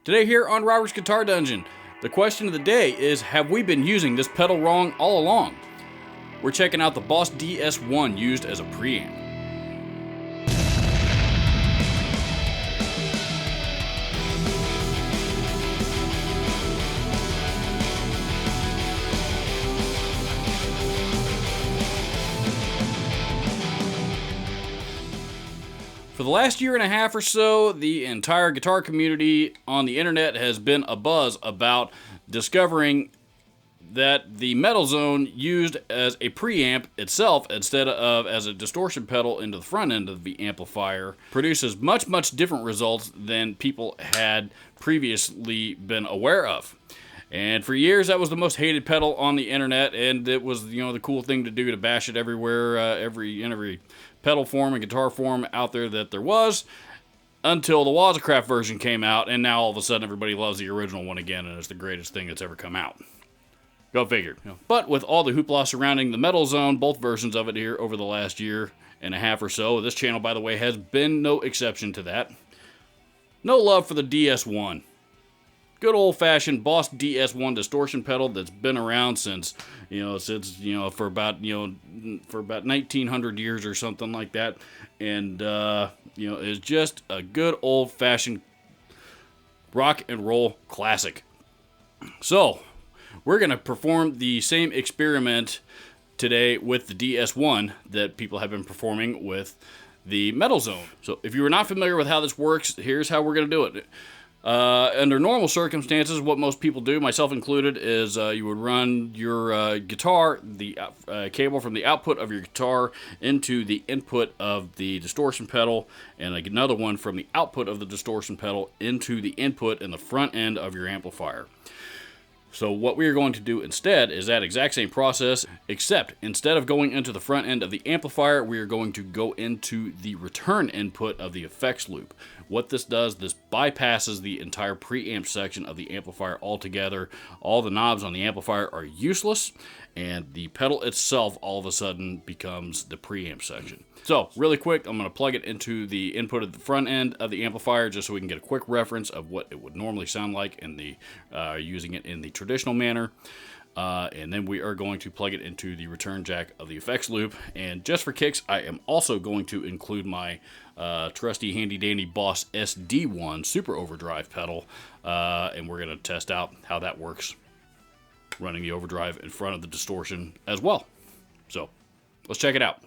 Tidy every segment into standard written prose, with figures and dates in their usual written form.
Today here on Robert's Guitar Dungeon, the question of the day is, have we been using this pedal wrong all along? We're checking out the Boss DS-1 used as a preamp. For the last year and a half or so, the entire guitar community on the internet has been abuzz about discovering that the Metal Zone used as a preamp itself instead of as a distortion pedal into the front end of the amplifier produces much different results than people had previously been aware of. And for years, that was the most hated pedal on the internet, and it was, the cool thing to do, to bash it everywhere, every pedal form and guitar form out there that there was, until the Wazacraft version came out, and now all of a sudden everybody loves the original one again, and it's the greatest thing that's ever come out. Go figure. But with all the hoopla surrounding the Metal Zone, both versions of it here over the last year and a half or so, this channel, by the way, has been no exception to that. No love for the DS-1. Good old-fashioned Boss DS-1 distortion pedal that's been around since for about 1900 years or something like that, and is just a good old-fashioned rock and roll classic. So we're gonna perform the same experiment today with the DS-1 that people have been performing with the Metal Zone. So if you are not familiar with how this works, here's how we're gonna do it. Under normal circumstances, what most people do, myself included, is you would run your guitar, the cable from the output of your guitar into the input of the distortion pedal, and another one from the output of the distortion pedal into the input in the front end of your amplifier. So what we are going to do instead is that exact same process, except instead of going into the front end of the amplifier, we are going to go into the return input of the effects loop. What this does, this bypasses the entire preamp section of the amplifier altogether. All the knobs on the amplifier are useless, and the pedal itself all of a sudden becomes the preamp section. So really quick, I'm going to plug it into the input of the front end of the amplifier just so we can get a quick reference of what it would normally sound like in the using it in the traditional manner. And then we are going to plug it into the return jack of the effects loop. And just for kicks, I am also going to include my trusty handy dandy Boss SD-1 Super Overdrive pedal. And we're going to test out how that works running the overdrive in front of the distortion as well. So let's check it out.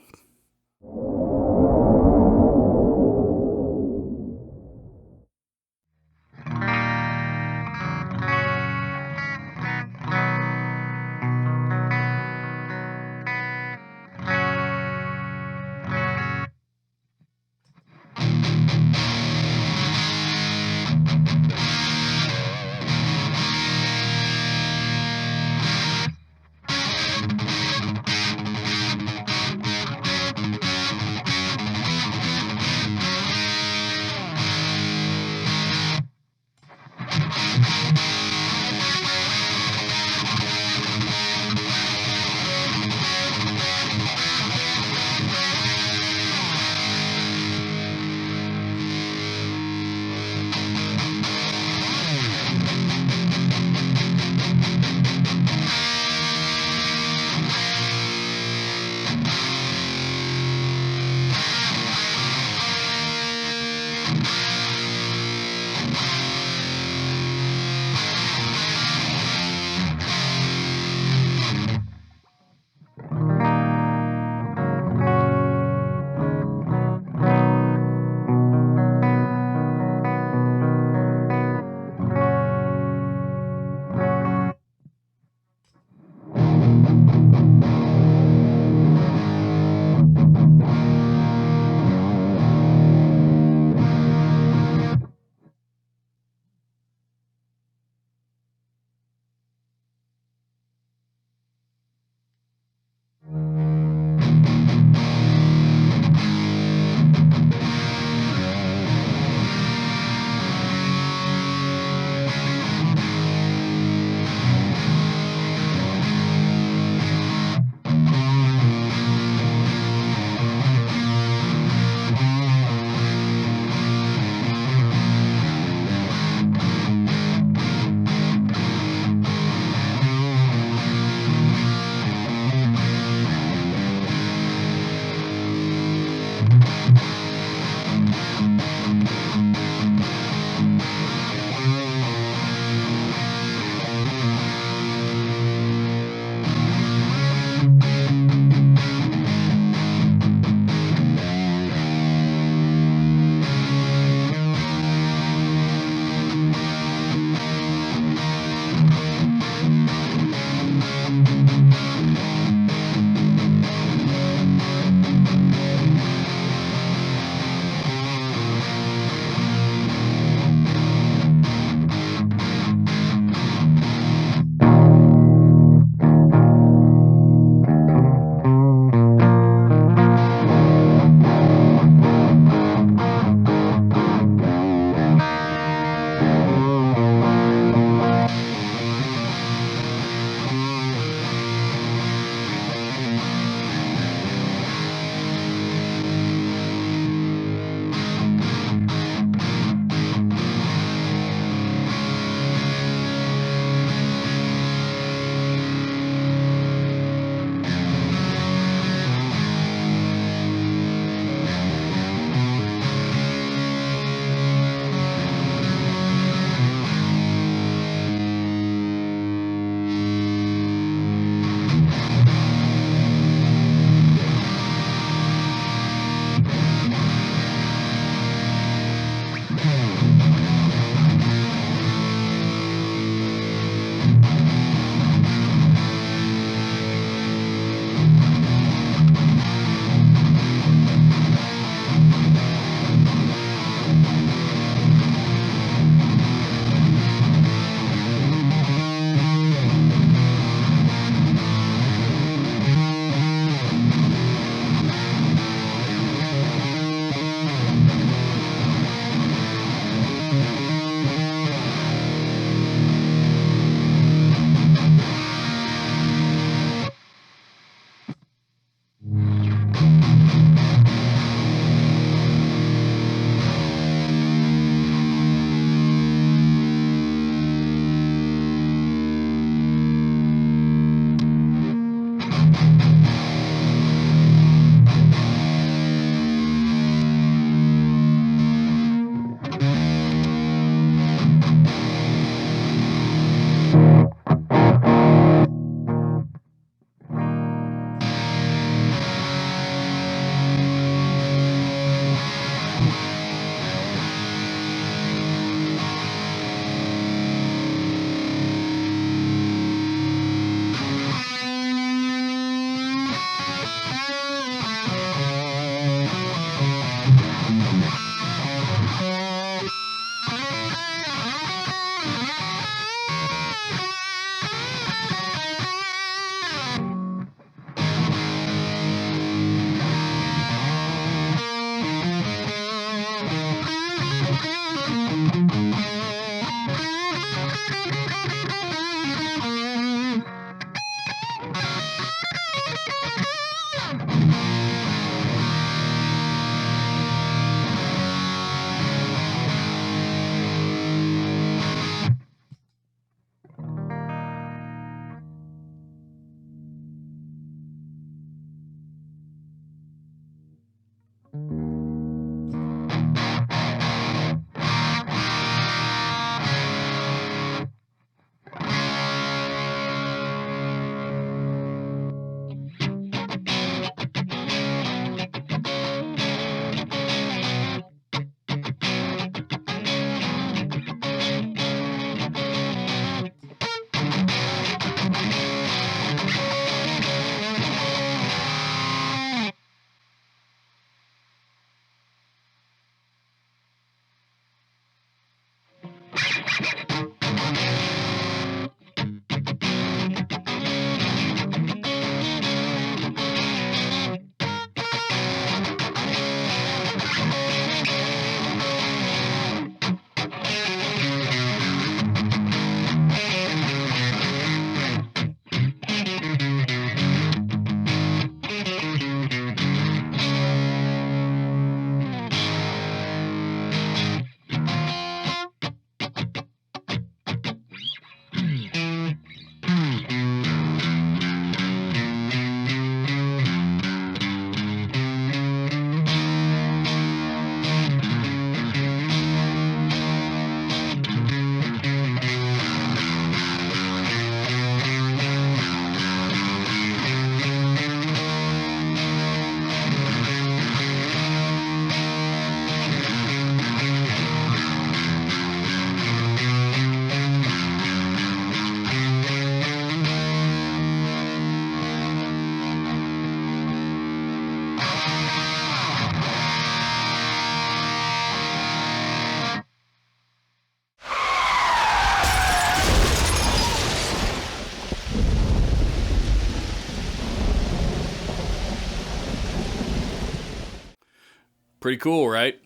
Pretty cool, right?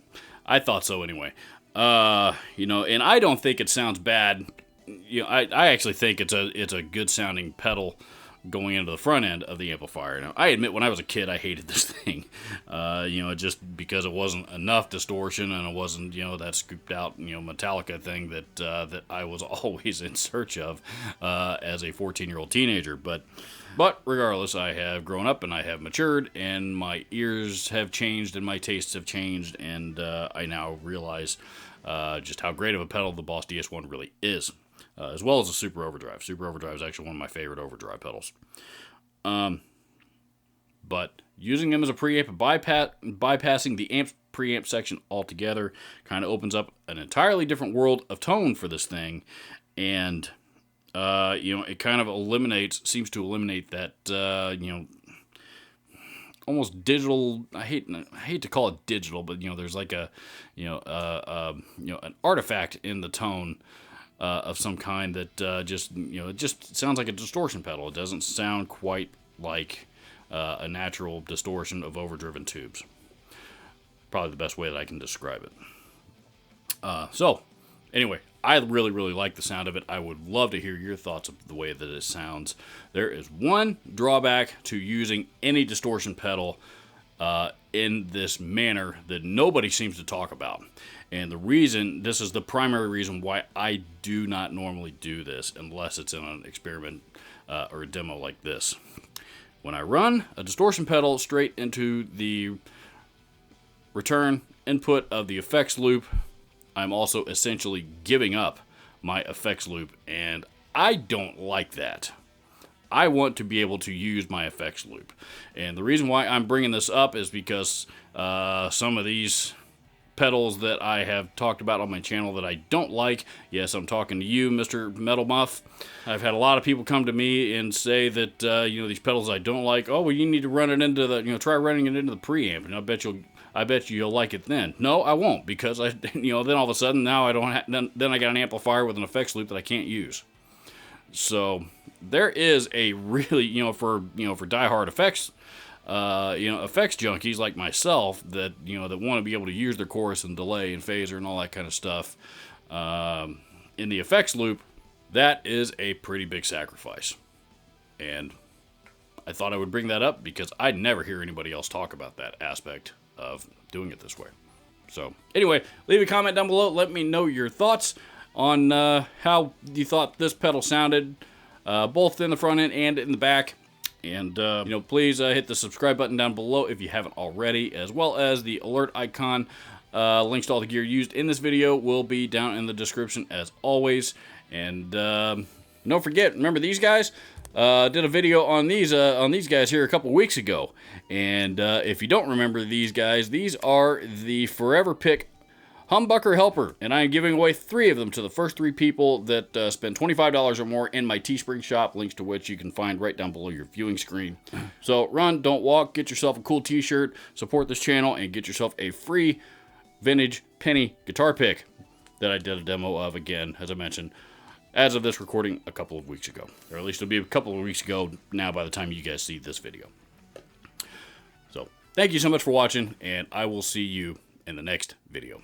I thought so anyway. You know, and I don't think it sounds bad. You know, I actually think it's a good sounding pedal going into the front end of the amplifier. Now, I admit when I was a kid, I hated this thing. You know, just because it wasn't enough distortion and it wasn't, you know, that scooped out, you know, Metallica thing that I was always in search of as a 14-year-old teenager. But regardless, I have grown up and I have matured and my ears have changed and my tastes have changed, and I now realize just how great of a pedal the Boss DS-1 really is. As well as the Super Overdrive. Super Overdrive is actually one of my favorite overdrive pedals. But using them as a preamp and bypassing the amp preamp section altogether kind of opens up an entirely different world of tone for this thing. And, you know, it kind of seems to eliminate that, you know, almost digital. I hate to call it digital, but, you know, there's like a, you know, an artifact in the tone of some kind that just, you know, it just sounds like a distortion pedal. It doesn't sound quite like a natural distortion of overdriven tubes. Probably the best way that I can describe it. So, anyway, I really, really like the sound of it. I would love to hear your thoughts of the way that it sounds. There is one drawback to using any distortion pedal in this manner that nobody seems to talk about. And this is the primary reason why I do not normally do this unless it's in an experiment or a demo like this. When I run a distortion pedal straight into the return input of the effects loop, I'm also essentially giving up my effects loop, and I don't like that. I want to be able to use my effects loop. And the reason why I'm bringing this up is because some of these pedals that I have talked about on my channel that I don't like. Yes, I'm talking to you, Mr. Metal Muff. I've had a lot of people come to me and say that, you know, these pedals I don't like, oh, well, you need to run it into the, you know, try running it into the preamp, and I bet you'll like it then. No, I won't, because you know, then all of a sudden now I don't then I got an amplifier with an effects loop that I can't use. So there is a really, you know, for diehard effects, you know, effects junkies like myself that, you know, that want to be able to use their chorus and delay and phaser and all that kind of stuff in the effects loop. That is a pretty big sacrifice, and I thought I would bring that up because I never hear anybody else talk about that aspect of doing it this way. So anyway, leave a comment down below. Let me know your thoughts on how you thought this pedal sounded, both in the front end and in the back. And, you know, please hit the subscribe button down below if you haven't already, as well as the alert icon. Links to all the gear used in this video will be down in the description as always. And don't forget, remember these guys? Did a video on these guys here a couple weeks ago. And if you don't remember these guys, these are the Forever Pick Humbucker Helper, and I am giving away 3 of them to the first 3 people that spend $25 or more in my Teespring shop, links to which you can find right down below your viewing screen. So run, don't walk, get yourself a cool t-shirt, support this channel, and get yourself a free vintage penny guitar pick that I did a demo of, again, as I mentioned, as of this recording a couple of weeks ago. Or at least it'll be a couple of weeks ago now by the time you guys see this video. So, thank you so much for watching, and I will see you in the next video.